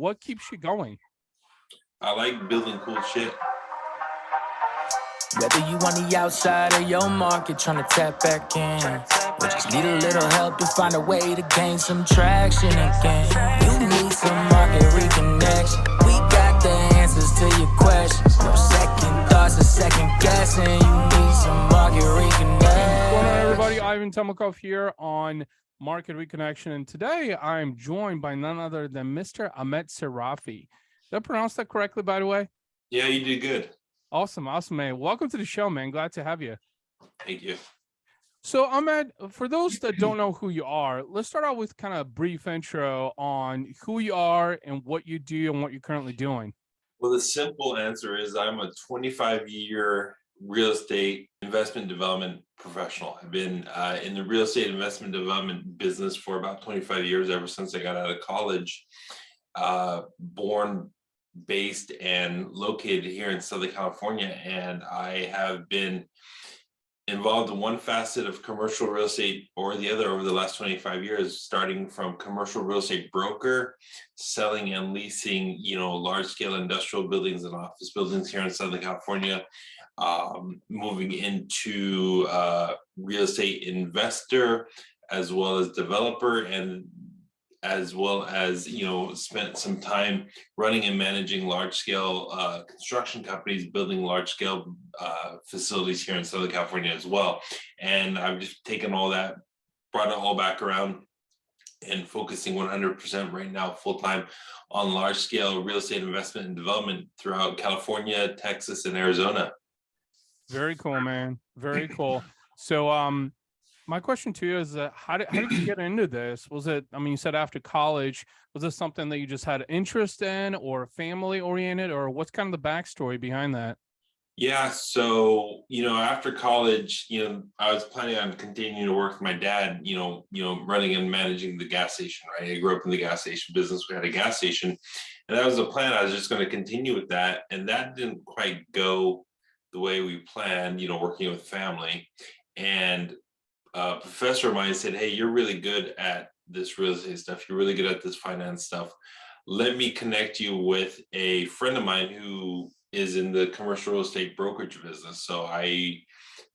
What keeps you going? I like building cool shit. Whether you on the outside of your market trying to tap back in, or just need a little help to find a way to gain some traction again, you need some market reconnection. We got the answers to your questions. No second thoughts or second guessing. You need some market reconnection. What's going on, everybody? Ivan Temelkov here on Market Reconnection, and today I'm joined by none other than Mr. Ahmed Seirafi. Did I pronounce that correctly, by the way? Yeah, you did good. Awesome, man. Welcome to the show, man. Glad to have you. Thank you. So, Ahmed, for those that don't know who you are, let's start out with kind of a brief intro on who you are and what you do and what you're currently doing. Well, the simple answer is I'm a 25-year real estate investment development professional. I've been in the real estate investment development business for about 25 years, ever since I got out of college. Born, based, and located here in Southern California, and I have been involved in one facet of commercial real estate or the other over the last 25 years, starting from commercial real estate broker, selling and leasing, large-scale industrial buildings and office buildings here in Southern California, moving into real estate investor, as well as developer, and as well as, spent some time running and managing large-scale construction companies, building large-scale facilities here in Southern California as well. And I've just taken all that, brought it all back around, and focusing 100% right now full-time on large-scale real estate investment and development throughout California, Texas, and Arizona. Very cool, man. Very cool. So, my question to you is, how did you get into this? Was it, you said after college, was this something that you just had interest in, or family oriented, or what's kind of the backstory behind that? Yeah, so, after college, I was planning on continuing to work with my dad, running and managing the gas station, right? I grew up in the gas station business. We had a gas station, and that was the plan. I was just going to continue with that. And that didn't quite go the way we planned, working with family. And a professor of mine said, "Hey, you're really good at this real estate stuff. You're really good at this finance stuff. Let me connect you with a friend of mine who is in the commercial real estate brokerage business." So I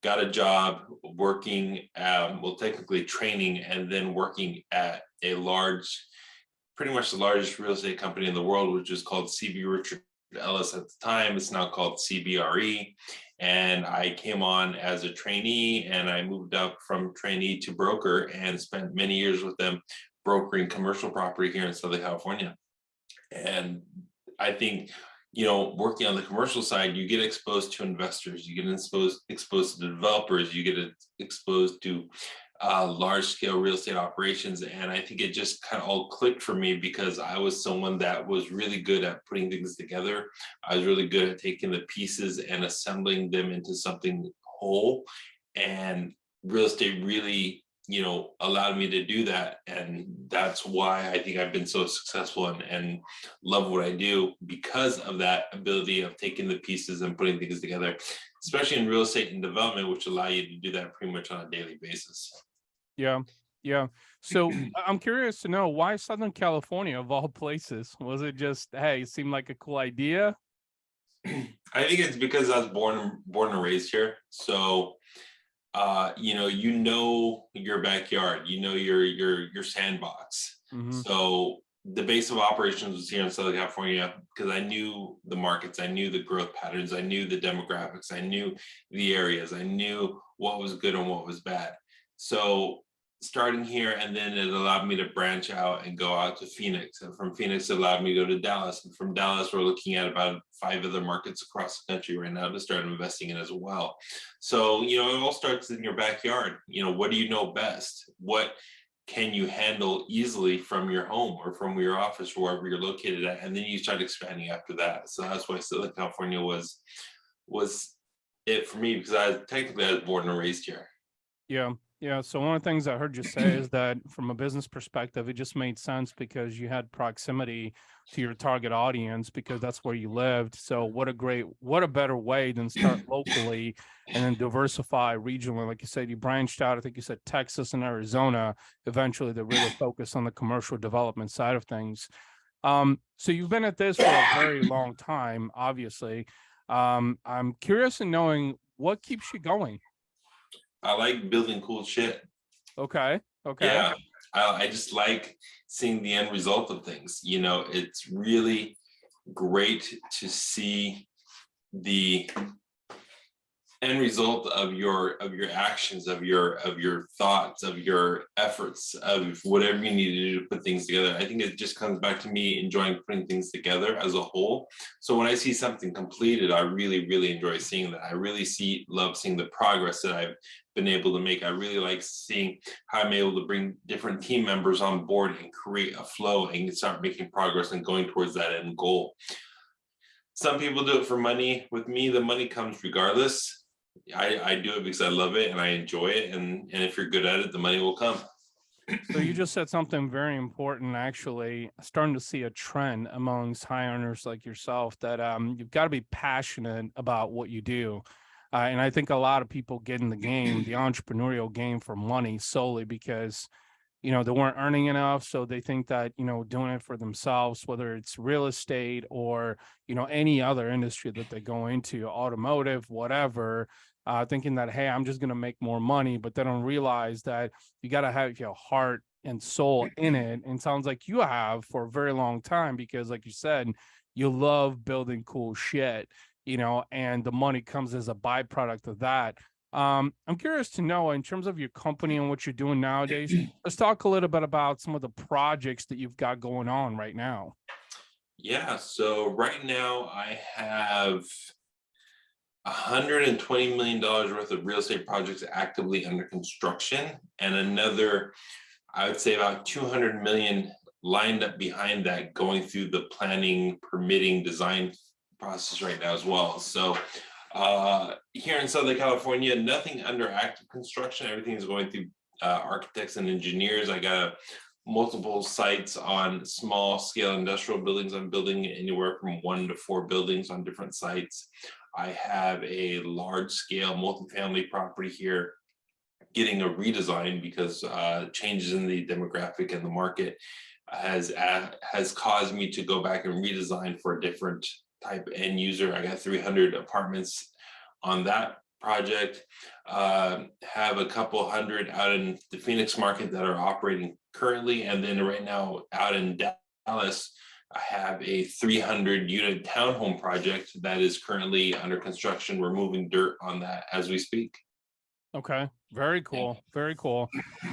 got a job working, technically training, and then working at pretty much the largest real estate company in the world, which is called CB Richard Ellis at the time. It's now called CBRE. And I came on as a trainee, and I moved up from trainee to broker and spent many years with them brokering commercial property here in Southern California. And I think, working on the commercial side, you get exposed to investors, you get exposed to developers, you get exposed to large scale real estate operations. And I think it just kind of all clicked for me because I was someone that was really good at putting things together. I was really good at taking the pieces and assembling them into something whole. And real estate really, allowed me to do that. And that's why I think I've been so successful and love what I do, because of that ability of taking the pieces and putting things together, especially in real estate and development, which allow you to do that pretty much on a daily basis. Yeah. So I'm curious to know, why Southern California of all places? Was it just, hey, it seemed like a cool idea? I think it's because I was born and raised here. So your backyard, your sandbox. Mm-hmm. So the base of operations was here in Southern California because I knew the markets, I knew the growth patterns, I knew the demographics, I knew the areas, I knew what was good and what was bad. So starting here, and then it allowed me to branch out and go out to Phoenix. And from Phoenix, it allowed me to go to Dallas. And from Dallas, we're looking at about 5 other markets across the country right now to start investing in as well. So, it all starts in your backyard. What do you know best? What can you handle easily from your home or from your office or wherever you're located at? And then you start expanding after that. So that's why Southern California was it for me, because I was born and raised here. Yeah. So one of the things I heard you say is that from a business perspective, it just made sense because you had proximity to your target audience because that's where you lived. So what a better way than start locally and then diversify regionally. Like you said, you branched out, I think you said Texas and Arizona, eventually to really focus on the commercial development side of things. So you've been at this for a very long time, obviously. I'm curious in knowing what keeps you going. I like building cool shit. Okay. Okay. Yeah, I just like seeing the end result of things. You know, it's really great to see the end result of your actions, of your thoughts, of your efforts, of whatever you need to do to put things together. I think it just comes back to me enjoying putting things together as a whole. So when I see something completed, I really enjoy seeing that. I really love seeing the progress that I've been able to make. I really like seeing how I'm able to bring different team members on board and create a flow and start making progress and going towards that end goal. Some people do it for money. With me, the money comes regardless. I do it because I love it and I enjoy it. And if you're good at it, the money will come. So you just said something very important, actually. Starting to see a trend amongst high earners like yourself that you've got to be passionate about what you do. And I think a lot of people get in the game, the entrepreneurial game, for money solely because, they weren't earning enough. So they think that, doing it for themselves, whether it's real estate or, any other industry that they go into, automotive, whatever, thinking that, hey, I'm just going to make more money, but they don't realize that you got to have your heart and soul in it. And it sounds like you have for a very long time, because like you said, you love building cool shit, and the money comes as a byproduct of that. I'm curious to know, in terms of your company and what you're doing nowadays, let's talk a little bit about some of the projects that you've got going on right now. Yeah, so right now I have $120 million worth of real estate projects actively under construction, and another, I would say about 200 million lined up behind that, going through the planning, permitting, design process right now as well. So here in Southern California, nothing under active construction. Everything is going through architects and engineers. I got multiple sites on small scale industrial buildings. I'm building anywhere from 1 to 4 buildings on different sites. I have a large scale multifamily property here getting a redesign because changes in the demographic and the market has caused me to go back and redesign for a different type end user. I got 300 apartments on that project. Have a couple hundred out in the Phoenix market that are operating currently, and then right now out in Dallas, I have a 300 unit townhome project that is currently under construction. We're moving dirt on that as we speak. Okay. Very cool. Very cool.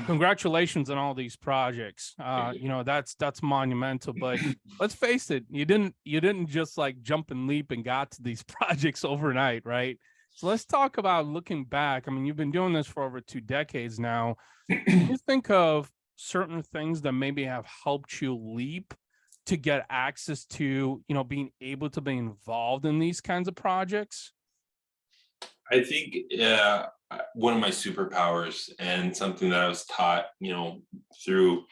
Congratulations on all these projects. That's monumental, but let's face it, you didn't just like jump and leap and got to these projects overnight, right? So let's talk about looking back. I mean, you've been doing this for over 2 decades now. Can you think of certain things that maybe have helped you leap to get access to, being able to be involved in these kinds of projects? I think one of my superpowers, and something that I was taught, through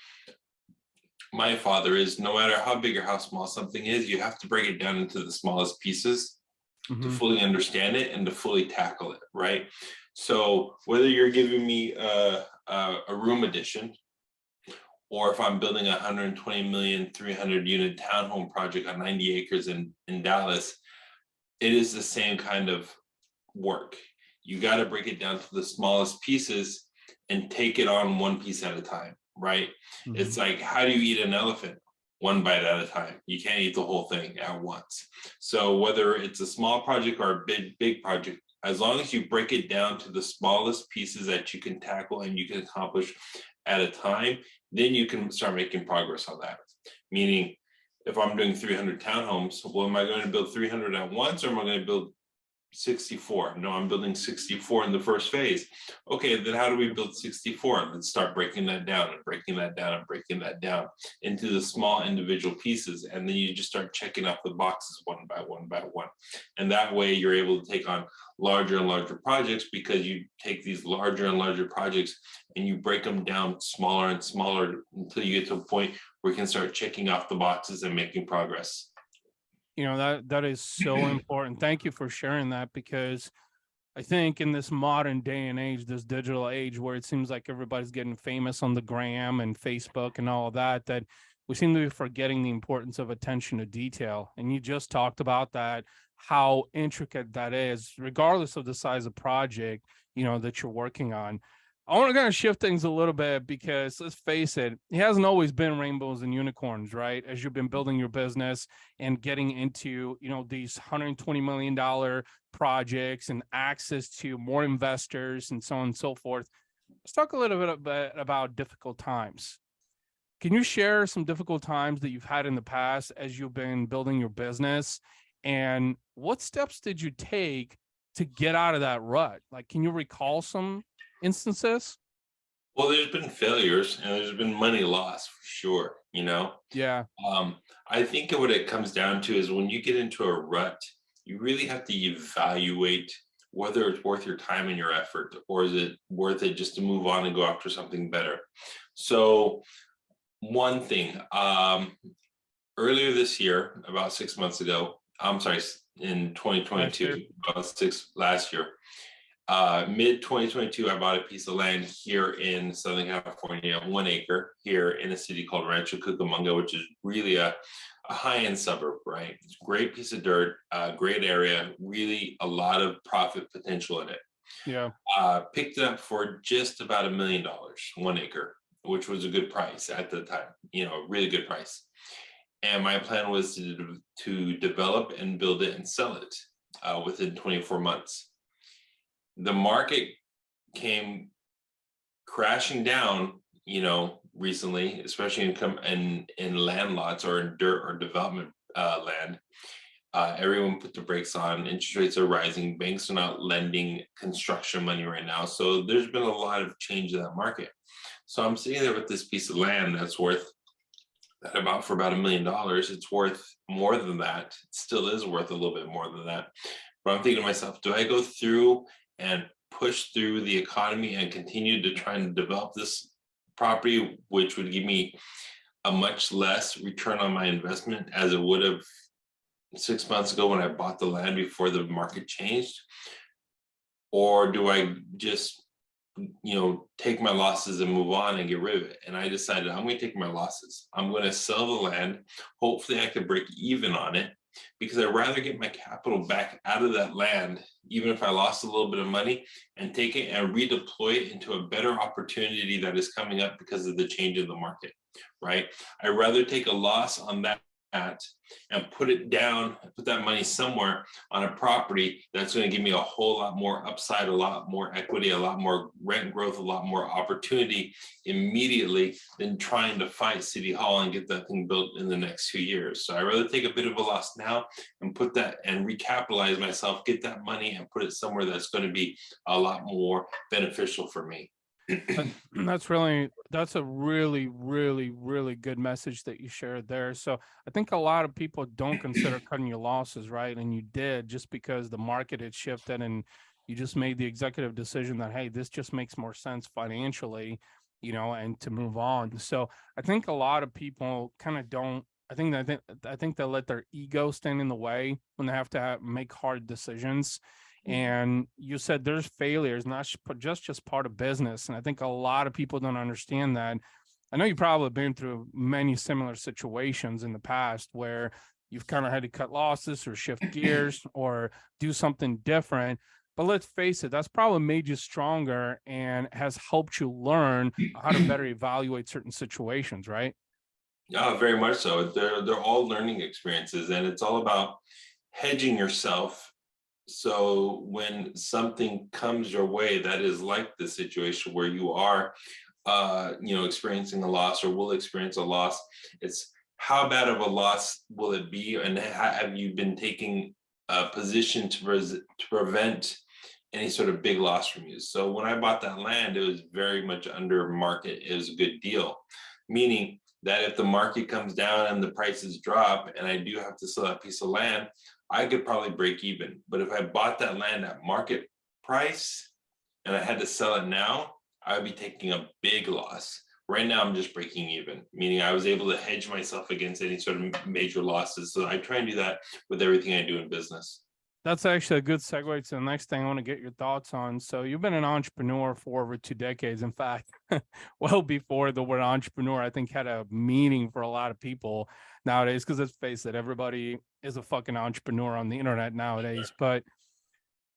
my father, is no matter how big or how small something is, you have to break it down into the smallest pieces to fully understand it and to fully tackle it, right? So whether you're giving me a room addition, or if I'm building a 120 million, 300 unit townhome project on 90 acres in Dallas, it is the same kind of work. You got to break it down to the smallest pieces and take it on one piece at a time, right? It's like, how do you eat an elephant? One bite at a time. You can't eat the whole thing at once. So whether it's a small project or a big project, as long as you break it down to the smallest pieces that you can tackle and you can accomplish at a time, then you can start making progress on that. Meaning, if I'm doing 300 townhomes, well, am I going to build 300 at once, or am I going to build 64? No, I'm building 64 in the first phase. Okay, then how do we build 64? Let's start breaking that down and breaking that down and breaking that down into the small individual pieces. And then you just start checking off the boxes one by one by one. And that way you're able to take on larger and larger projects, because you take these larger and larger projects and you break them down smaller and smaller until you get to a point where you can start checking off the boxes and making progress. That is so important. Thank you for sharing that, because I think in this modern day and age, this digital age where it seems like everybody's getting famous on the gram and Facebook and all of that, that we seem to be forgetting the importance of attention to detail. And you just talked about that, how intricate that is, regardless of the size of project, that you're working on. I want to kind of shift things a little bit because let's face it, it hasn't always been rainbows and unicorns, right? As you've been building your business and getting into, these $120 million projects and access to more investors and so on and so forth. Let's talk a little bit about difficult times. Can you share some difficult times that you've had in the past as you've been building your business? And what steps did you take to get out of that rut? Like, can you recall some instances? Well, there's been failures and there's been money lost for sure, Yeah. I think what it comes down to is when you get into a rut, you really have to evaluate whether it's worth your time and your effort, or is it worth it just to move on and go after something better. So one thing, earlier this year, about 6 months ago, in 2022, last year, mid 2022, I bought a piece of land here in Southern California, 1 acre here in a city called Rancho Cucamonga, which is really a high-end suburb, right? It's a great piece of dirt, great area, really a lot of profit potential in it. Yeah. Picked it up for just about $1 million, 1 acre, which was a good price at the time, really good price. And my plan was to develop and build it and sell it within 24 months. The market came crashing down, recently, especially in land lots or in dirt or development land. Everyone put the brakes on. Interest rates are rising. Banks are not lending construction money right now. So there's been a lot of change in that market. So I'm sitting there with this piece of land that I bought for about $1 million. It's worth more than that. It still is worth a little bit more than that. But I'm thinking to myself, do I go through and push through the economy and continue to try and develop this property, which would give me a much less return on my investment as it would have 6 months ago when I bought the land before the market changed? Or do I just, take my losses and move on and get rid of it? And I decided I'm going to take my losses. I'm going to sell the land. Hopefully I could break even on it, because I'd rather get my capital back out of that land, even if I lost a little bit of money, and take it and redeploy it into a better opportunity that is coming up because of the change in the market, right? I'd rather take a loss on that and put it down, put that money somewhere on a property that's going to give me a whole lot more upside, a lot more equity, a lot more rent growth, a lot more opportunity immediately than trying to fight City Hall and get that thing built in the next 2 years. So I'd rather take a bit of a loss now and put that and recapitalize myself, get that money and put it somewhere that's going to be a lot more beneficial for me. That's a really, really, really good message that you shared there. So I think a lot of people don't consider cutting your losses, right? And you did, just because the market had shifted and you just made the executive decision that, hey, this just makes more sense financially, and to move on. So I think a lot of people kind of don't. I think they let their ego stand in the way when they have to make hard decisions. And you said there's failures, not just part of business. And I think a lot of people don't understand that. I know you've probably been through many similar situations in the past where you've kind of had to cut losses or shift gears or do something different. But let's face it, that's probably made you stronger and has helped you learn how to better evaluate certain situations, right? Yeah, very much so. They're all learning experiences, and it's all about hedging yourself. So when something comes your way that is like the situation where you are, experiencing a loss or will experience a loss, it's how bad of a loss will it be, and have you been taking a position to prevent any sort of big loss from you? So when I bought that land, it was very much under market. It was a good deal, meaning that if the market comes down and the prices drop and I do have to sell that piece of land, I could probably break even. But if I bought that land at market price and I had to sell it now, I would be taking a big loss. Right now, I'm just breaking even, meaning I was able to hedge myself against any sort of major losses. So I try and do that with everything I do in business. That's actually a good segue to the next thing I want to get your thoughts on. So you've been an entrepreneur for over 2 decades. In fact, well before the word entrepreneur, I think had a meaning for a lot of people nowadays. Because let's face it, everybody is a fucking entrepreneur on the internet nowadays. But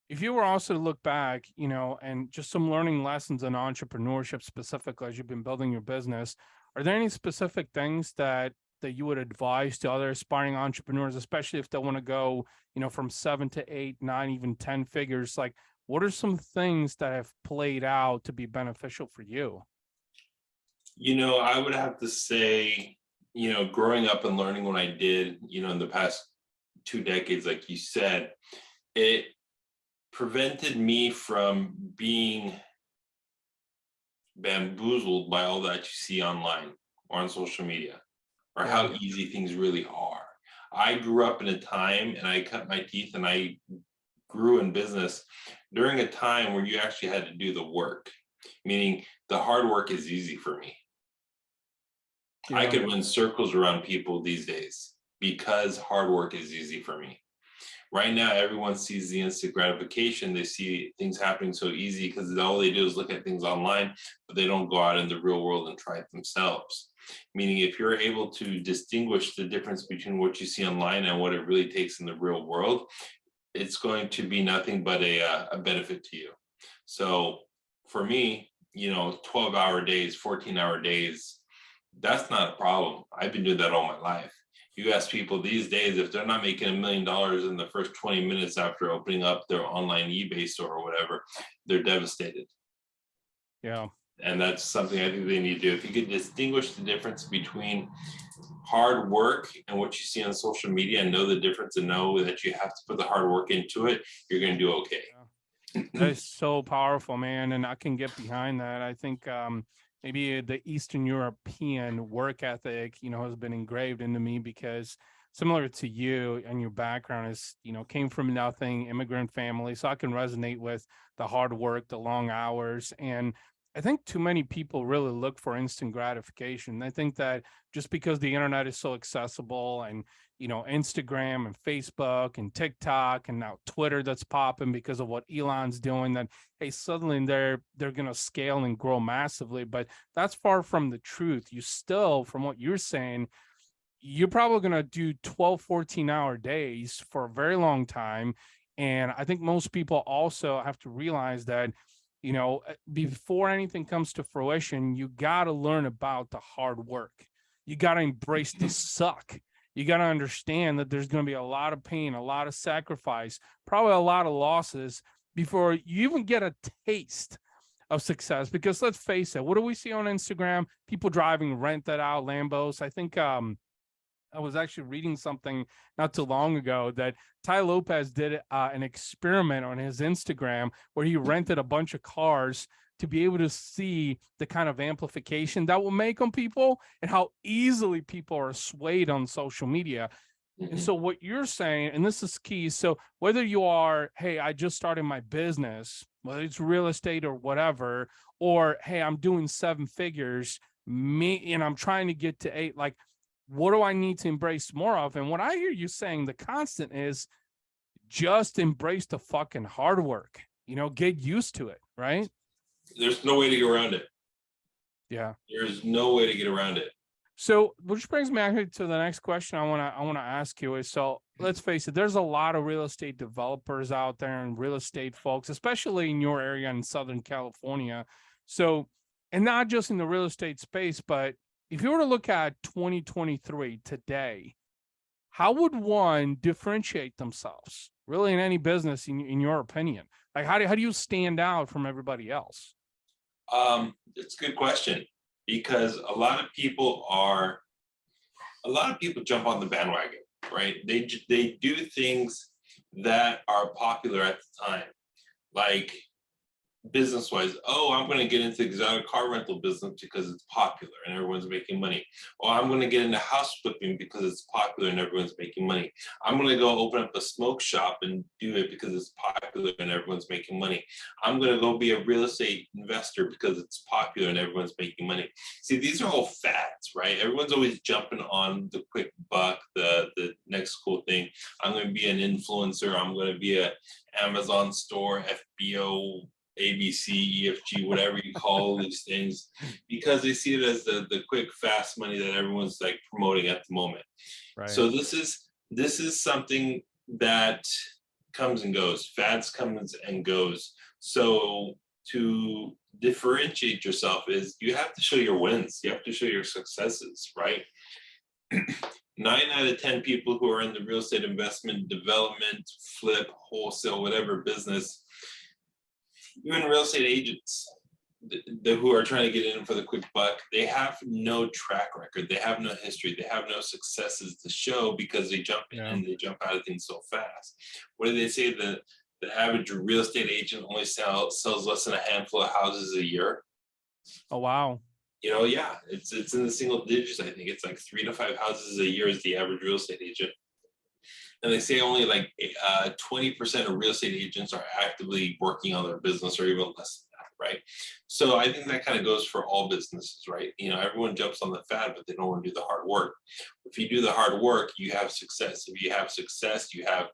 if you were also to look back, and just some learning lessons in entrepreneurship specifically as you've been building your business, are there any specific things that you would advise to other aspiring entrepreneurs, especially if they want to go, from 7 to 8, 9, even 10 figures? Like, what are some things that have played out to be beneficial for you? I would have to say, growing up and learning what I did, in the past 2 decades, like you said, it prevented me from being bamboozled by all that you see online or on social media, or how easy things really are. I grew up in a time, and I cut my teeth and I grew in business during a time where you actually had to do the work, meaning the hard work is easy for me. I could run circles around people these days because hard work is easy for me. Right now, everyone sees the instant gratification. They see things happening so easy because all they do is look at things online, but they don't go out in the real world and try it themselves. Meaning, if you're able to distinguish the difference between what you see online and what it really takes in the real world, it's going to be nothing but a benefit to you. So for me, 12-hour days, 14-hour days, that's not a problem. I've been doing that all my life. You ask people these days, if they're not making $1 million in the first 20 minutes after opening up their online eBay store or whatever, they're devastated. Yeah. And that's something I think they need to do. If you could distinguish the difference between hard work and what you see on social media and know the difference and know that you have to put the hard work into it, you're going to do okay. That is so powerful, man. And I can get behind that. I think maybe the Eastern European work ethic, has been engraved into me because similar to you and your background is, came from nothing, immigrant family. So I can resonate with the hard work, the long hours. And I think too many people really look for instant gratification. I think that just because the internet is so accessible and, Instagram and Facebook and TikTok and now Twitter that's popping because of what Elon's doing, that, hey, suddenly they're going to scale and grow massively. But that's far from the truth. You still, from what you're saying, you're probably going to do 12, 14-hour days for a very long time. And I think most people also have to realize that, before anything comes to fruition, you got to learn about the hard work. You got to embrace the suck. You got to understand that there's going to be a lot of pain, a lot of sacrifice, probably a lot of losses before you even get a taste of success. Because let's face it, what do we see on Instagram? People driving rented out Lambos. I think I was actually reading something not too long ago that Ty Lopez did an experiment on his Instagram where he rented a bunch of cars to be able to see the kind of amplification that will make on people and how easily people are swayed on social media. And so what you're saying, and this is key. So whether you are, hey, I just started my business, whether it's real estate or whatever, or, hey, I'm doing 7 figures, and I'm trying to get to 8, like, what do I need to embrace more of? And what I hear you saying, the constant is just embrace the fucking hard work, get used to it, right? There's no way to get around it. Yeah. There's no way to get around it. So, which brings me actually to the next question I want to ask you is, so let's face it, there's a lot of real estate developers out there and real estate folks, especially in your area in Southern California. So, and not just in the real estate space, but if you were to look at 2023 today, how would one differentiate themselves really in any business in your opinion? Like, how do you stand out from everybody else? It's a good question, because a lot of people jump on the bandwagon, right? They do things that are popular at the time. Like, business wise. Oh, I'm going to get into exotic car rental business because it's popular and everyone's making money. Or I'm going to get into house flipping because it's popular and everyone's making money. I'm going to go open up a smoke shop and do it because it's popular and everyone's making money. I'm going to go be a real estate investor because it's popular and everyone's making money. See, these are all fads, right? Everyone's always jumping on the quick buck, the next cool thing. I'm going to be an influencer. I'm going to be a Amazon store, FBO, ABC, EFG, whatever you call these things, because they see it as the quick, fast money that everyone's like promoting at the moment. Right. So this is something that comes and goes. Fads comes and goes. So to differentiate yourself is you have to show your wins. You have to show your successes, right? 9 out of 10 people who are in the real estate investment, development, flip, wholesale, whatever business, even real estate agents who are trying to get in for the quick buck, they have no track record. They have no history. They have no successes to show because they jump in and they jump out of things so fast. What do they say? The average real estate agent only sells less than a handful of houses a year. Oh, wow. You know, yeah, it's in the single digits. I think it's like 3 to 5 houses a year is the average real estate agent. And they say only like 20% of real estate agents are actively working on their business, or even less than that, right? So I think that kind of goes for all businesses, right? You know, everyone jumps on the fad, but they don't want to do the hard work. If you do the hard work, you have success. If you have success, you have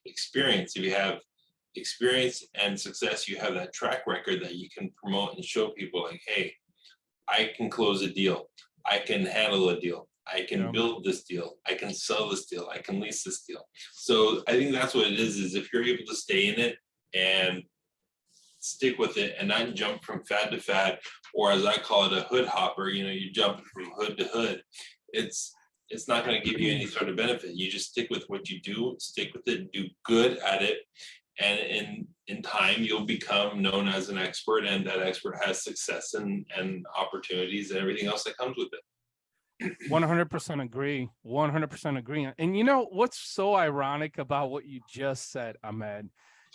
experience. If you have experience and success, you have that track record that you can promote and show people like, hey, I can close a deal. I can handle a deal. I can build this deal. I can sell this deal. I can lease this deal. So I think that's what it is if you're able to stay in it and stick with it and not jump from fad to fad, or as I call it, a hood hopper, you know, you jump from hood to hood. It's not going to give you any sort of benefit. You just stick with what you do, stick with it, do good at it. And in time, you'll become known as an expert, and that expert has success and opportunities and everything else that comes with it. 100% agree. 100% agree. And you know what's so ironic about what you just said, Ahmed,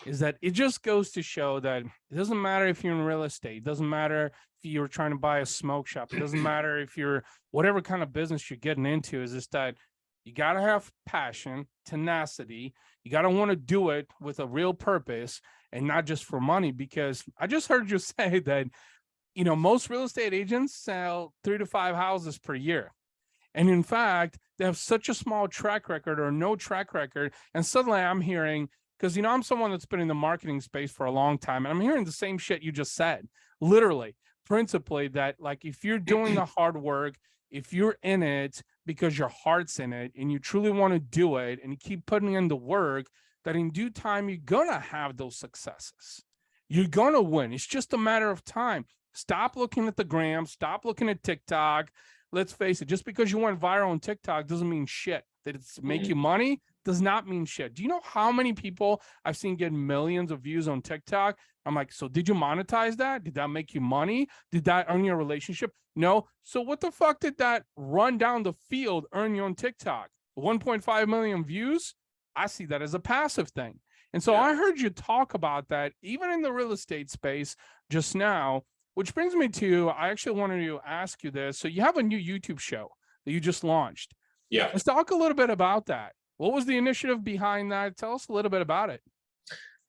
is that it just goes to show that it doesn't matter if you're in real estate. It doesn't matter if you're trying to buy a smoke shop. It doesn't matter if you're whatever kind of business you're getting into. Is just that you got to have passion, tenacity. You got to want to do it with a real purpose and not just for money. Because I just heard you say that, you know, most real estate agents sell 3 to 5 houses per year. And in fact, they have such a small track record or no track record. And suddenly I'm hearing, because, you know, I'm someone that's been in the marketing space for a long time, and I'm hearing the same shit you just said, literally, principally, that like, if you're doing the hard work, if you're in it because your heart's in it and you truly want to do it and you keep putting in the work, that in due time, you're going to have those successes. You're going to win. It's just a matter of time. Stop looking at the gram. Stop looking at TikTok. Let's face it, just because you went viral on TikTok doesn't mean shit. That it's make you money does not mean shit. Do you know how many people I've seen get millions of views on TikTok? I'm like, so did you monetize that? Did that make you money? Did that earn your relationship? No. So what the fuck did that run down the field earn you on TikTok? 1.5 million views? I see that as a passive thing. And so I heard you talk about that even in the real estate space just now, which brings me to, I actually wanted to ask you this. So you have a new YouTube show that you just launched. Yeah. Let's talk a little bit about that. What was the initiative behind that? Tell us a little bit about it.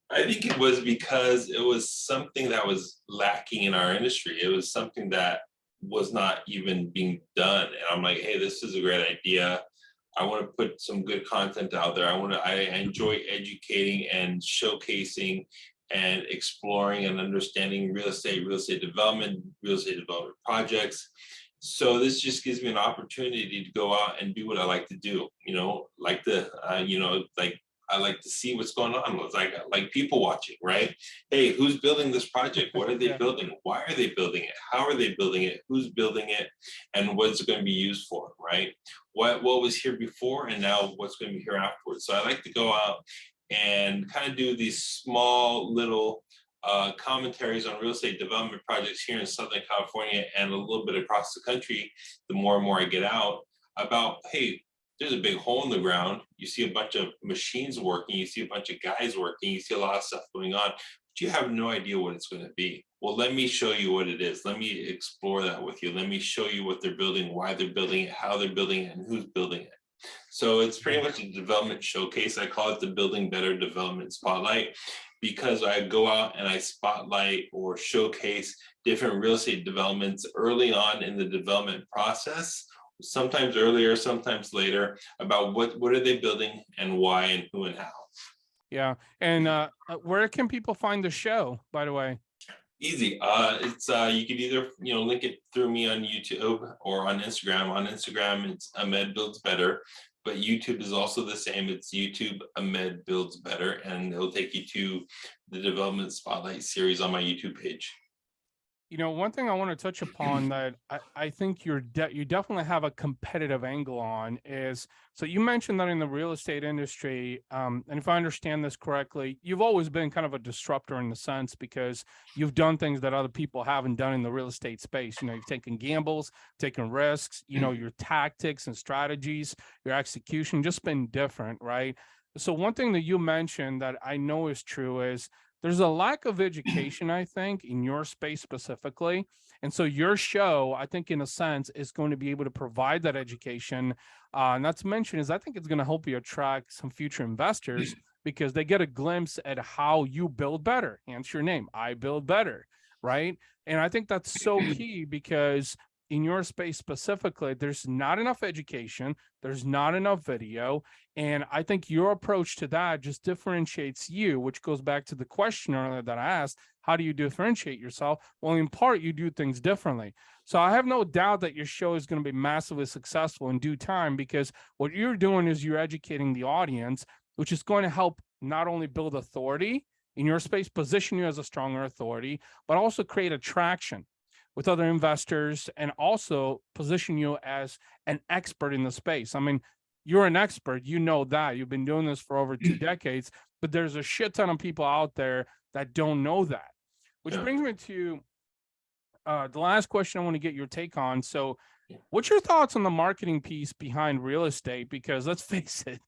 I think it was because it was something that was lacking in our industry. It was something that was not even being done. And I'm like, hey, this is a great idea. I want to put some good content out there. I enjoy educating and showcasing and exploring and understanding real estate development projects. So this just gives me an opportunity to go out and do what I like to do. You know, like I like to see what's going on. It's like people watching, right? Hey, who's building this project? What are they building? Why are they building it? How are they building it? Who's building it? And what's it going to be used for, right? What was here before and now what's going to be here afterwards. So I like to go out and kind of do these small little commentaries on real estate development projects here in Southern California and a little bit across the country. The more and more I get out about, hey, there's a big hole in the ground. You see a bunch of machines working, you see a bunch of guys working, you see a lot of stuff going on, but you have no idea what it's going to be. Well, let me show you what it is. Let me explore that with you. Let me show you what they're building, why they're building it, how they're building it, and who's building it. So it's pretty much a development showcase. I call it the Building Better Development Spotlight, because I go out and I spotlight or showcase different real estate developments early on in the development process, sometimes earlier, sometimes later, about what are they building and why and who and how. Yeah. And where can people find the show, by the way? Easy. It's you could either link it through me on YouTube or on Instagram. On Instagram, it's Ahmed Builds Better, but YouTube is also the same. It's YouTube Ahmed Builds Better, and it'll take you to the Development Spotlight series on my YouTube page. One thing I want to touch upon that I think you definitely have a competitive angle on is, so you mentioned that in the real estate industry, and if I understand this correctly, you've always been kind of a disruptor in the sense because you've done things that other people haven't done in the real estate space. You've taken gambles, taken risks, your tactics and strategies, your execution just been different, right? So one thing that you mentioned that I know is true is there's a lack of education, I think, in your space specifically. And so your show, I think, in a sense, is going to be able to provide that education. Not to mention is I think it's going to help you attract some future investors because they get a glimpse at how you build better. Hence your name, I Build Better, right? And I think that's so key because in your space specifically, there's not enough education, there's not enough video. And I think your approach to that just differentiates you, which goes back to the question earlier that I asked, how do you differentiate yourself? Well, in part, you do things differently. So I have no doubt that your show is going to be massively successful in due time because what you're doing is you're educating the audience, which is going to help not only build authority in your space, position you as a stronger authority, but also create attraction with other investors and also position you as an expert in the space. I mean, you're an expert, that you've been doing this for over 2 decades, but there's a shit ton of people out there that don't know that, which brings me to the last question I want to get your take on. So what's your thoughts on the marketing piece behind real estate? Because let's face it,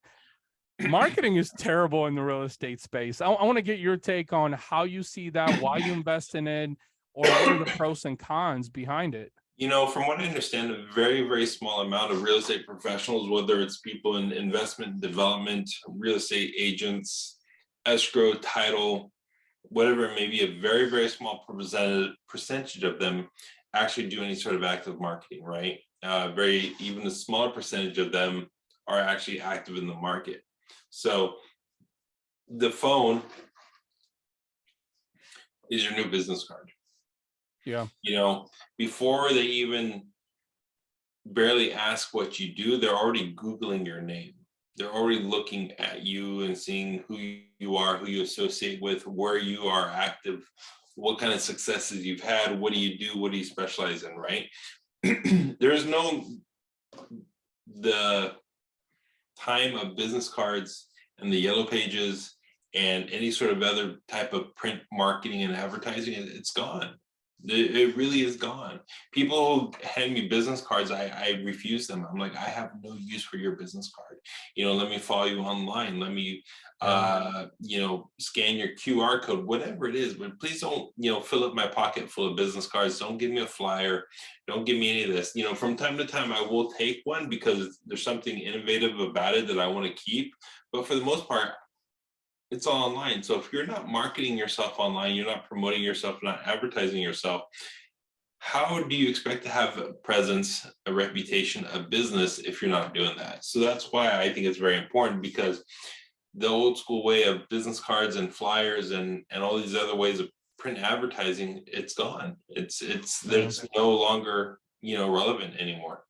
marketing is terrible in the real estate space. I want to get your take on how you see that, why you invest in it, or what are the pros and cons behind it? From what I understand, a very, very small amount of real estate professionals, whether it's people in investment development, real estate agents, escrow, title, whatever it may be, a very, very small percentage of them actually do any sort of active marketing, right? Even a smaller percentage of them are actually active in the market. So the phone is your new business card. Yeah. Before they even barely ask what you do, they're already Googling your name. They're already looking at you and seeing who you are, who you associate with, where you are active, what kind of successes you've had, what do you do, what do you specialize in, right? There's the time of business cards and the yellow pages and any sort of other type of print marketing and advertising, it's gone. It really is gone. People who hand me business cards, I refuse them. I'm like, I have no use for your business card. Let me follow you online. Let me, scan your QR code, whatever it is. But please don't, fill up my pocket full of business cards. Don't give me a flyer. Don't give me any of this. From time to time, I will take one because there's something innovative about it that I want to keep. But for the most part, it's all online. So if you're not marketing yourself online, you're not promoting yourself, not advertising yourself, how do you expect to have a presence, a reputation, a business if you're not doing that? So that's why I think it's very important, because the old school way of business cards and flyers and all these other ways of print advertising, it's gone. There's no longer, relevant anymore.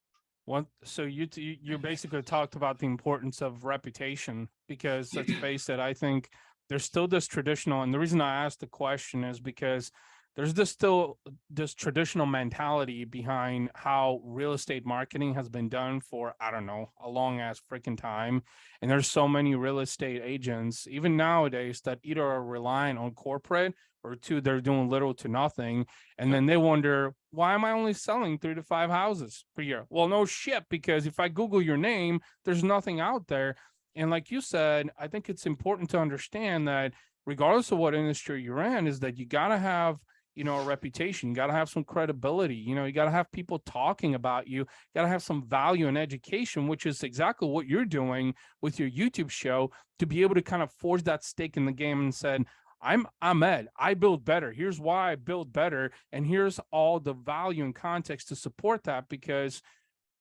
So you basically talked about the importance of reputation, because let's face it, I think there's still this traditional, and the reason I asked the question is because there's still this traditional mentality behind how real estate marketing has been done for, I don't know, a long ass freaking time. And there's so many real estate agents, even nowadays, that either are relying on corporate, or two, they're doing little to nothing. And then they wonder, why am I only selling 3 to 5 houses per year? Well, no shit, because if I Google your name, there's nothing out there. And like you said, I think it's important to understand that regardless of what industry you're in, is that you got to have, a reputation. You got to have some credibility. You got to have people talking about you. You got to have some value and education, which is exactly what you're doing with your YouTube show, to be able to kind of forge that stake in the game and said, I'm Ahmed. I build better. Here's why I build better. And here's all the value and context to support that. Because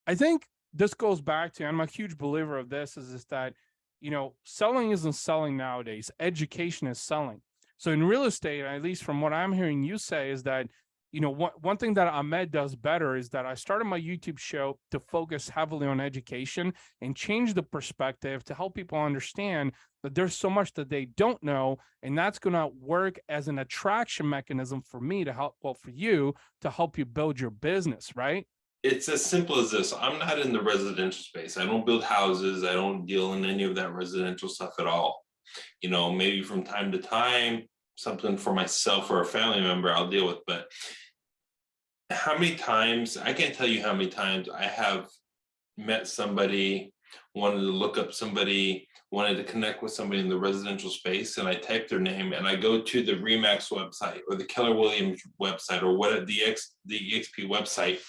I think this goes back to, and I'm a huge believer of this, is that, selling isn't selling nowadays. Education is selling. So in real estate, at least from what I'm hearing you say, is that, one thing that Ahmed does better is that I started my YouTube show to focus heavily on education and change the perspective to help people understand that there's so much that they don't know. And that's going to work as an attraction mechanism for me to help, for you to help you build your business, right? It's as simple as this. I'm not in the residential space. I don't build houses. I don't deal in any of that residential stuff at all. Maybe from time to time, something for myself or a family member I'll deal with. But how many times, I can't tell you how many times I have met somebody, wanted to look up somebody, wanted to connect with somebody in the residential space, and I type their name and I go to the Remax website or the Keller Williams website or what the EXP website,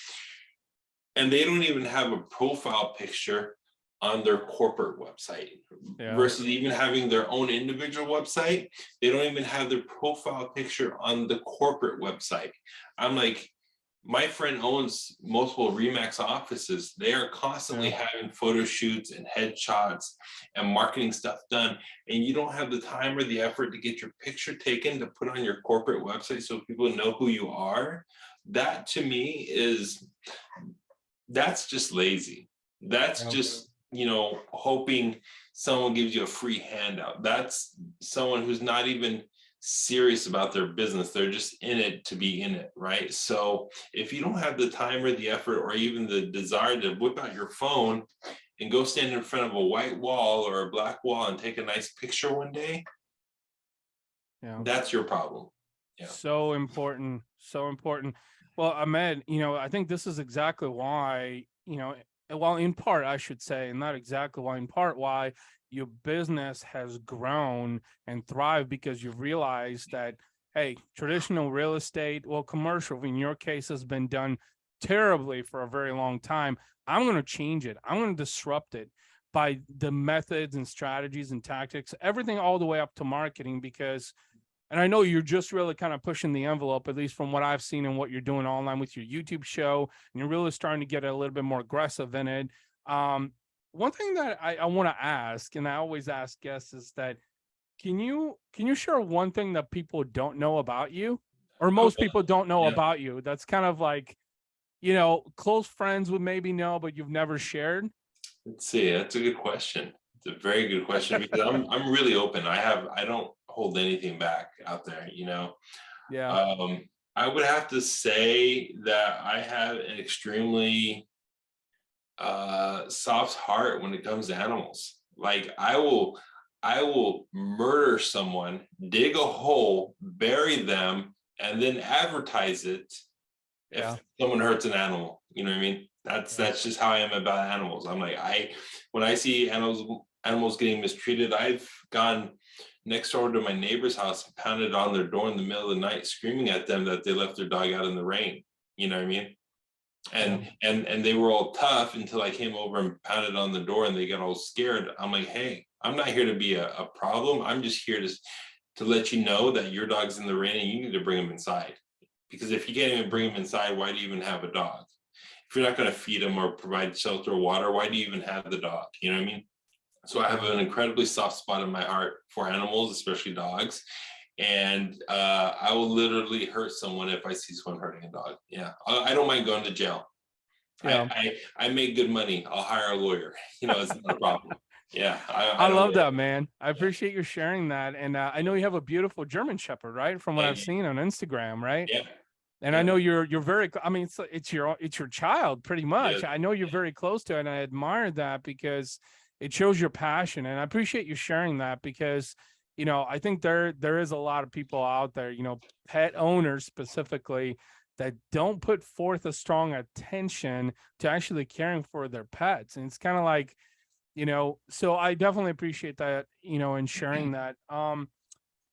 and they don't even have a profile picture on their corporate website. Versus even having their own individual website. They don't even have their profile picture on the corporate website. I'm like, my friend owns multiple Remax offices. They are constantly having photo shoots and headshots and marketing stuff done. And you don't have the time or the effort to get your picture taken to put on your corporate website so people know who you are. That to me that's just lazy. That's just, hoping someone gives you a free handout. That's someone who's not even serious about their business. They're just in it to be in it, right? So if you don't have the time or the effort or even the desire to whip out your phone and go stand in front of a white wall or a black wall and take a nice picture one day, that's your problem. So important. Well, Ahmed, I think this is exactly why, well, in part, I should say, and not exactly why, in part, why your business has grown and thrived, because you've realized that, hey, traditional real estate, well, commercial, in your case, has been done terribly for a very long time. I'm going to change it. I'm going to disrupt it by the methods and strategies and tactics, everything all the way up to marketing, because, and I know you're just really kind of pushing the envelope, at least from what I've seen and what you're doing online with your YouTube show, and you're really starting to get a little bit more aggressive in it. One thing that I want to ask, and I always ask guests, is that can you share one thing that people don't know about you, or most people don't know about you? That's kind of like, close friends would maybe know, but you've never shared. Let's see. That's a good question. It's a very good question, because I'm really open. I don't hold anything back out there, I would have to say that I have an extremely soft heart when it comes to animals. Like I will murder someone, dig a hole, bury them, and then advertise it if someone hurts an animal. You know what I mean? That's just how I am about animals. I'm like, when I see animals getting mistreated, I've gone next door to my neighbor's house and pounded on their door in the middle of the night, screaming at them that they left their dog out in the rain. You know what I mean? And they were all tough until I came over and pounded on the door and they got all scared. I'm like, hey, I'm not here to be a problem. I'm just here to let you know that your dog's in the rain and you need to bring him inside. Because if you can't even bring him inside, why do you even have a dog? If you're not going to feed him or provide shelter or water, why do you even have the dog? You know what I mean? So I have an incredibly soft spot in my heart for animals, especially dogs. And I will literally hurt someone if I see someone hurting a dog. Yeah, I don't mind going to jail. I make good money. I'll hire a lawyer. It's not a problem. Yeah, I don't love get that, man. I appreciate you sharing that. And I know you have a beautiful German Shepherd, right? From what I've it. seen on Instagram, right? Yeah, And I yeah, know you're very. I mean, it's your child, pretty yeah. much. I know you're very close to it, and I admire that because it shows your passion. And I appreciate you sharing that because, I think there is a lot of people out there, pet owners specifically, that don't put forth a strong attention to actually caring for their pets, and it's kind of like, so I definitely appreciate that, and sharing that.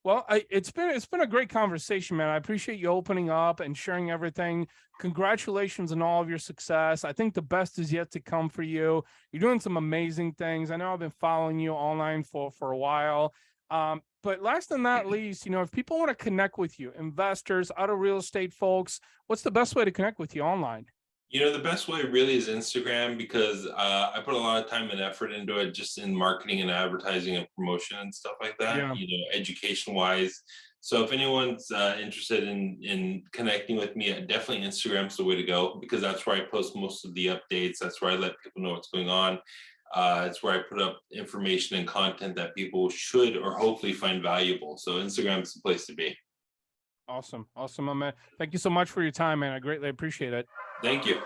Well, it's been a great conversation, man. I appreciate you opening up and sharing everything. Congratulations on all of your success. I think the best is yet to come for you. You're doing some amazing things. I know I've been following you online for a while. But last and not least, if people want to connect with you, investors, other real estate folks, what's the best way to connect with you online? The best way really is Instagram because I put a lot of time and effort into it, just in marketing and advertising and promotion and stuff like that. Yeah. Education wise. So if anyone's interested in connecting with me, definitely Instagram's the way to go because that's where I post most of the updates. That's where I let people know what's going on. It's where I put up information and content that people should or hopefully find valuable. So Instagram's the place to be. Awesome. Awesome, my man. Thank you so much for your time, man. I greatly appreciate it. Thank you.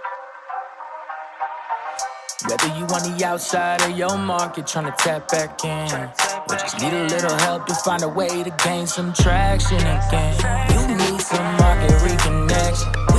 Whether you on the outside or your market trying to tap back in, or just need a little help to find a way to gain some traction again, you need some market reconnection.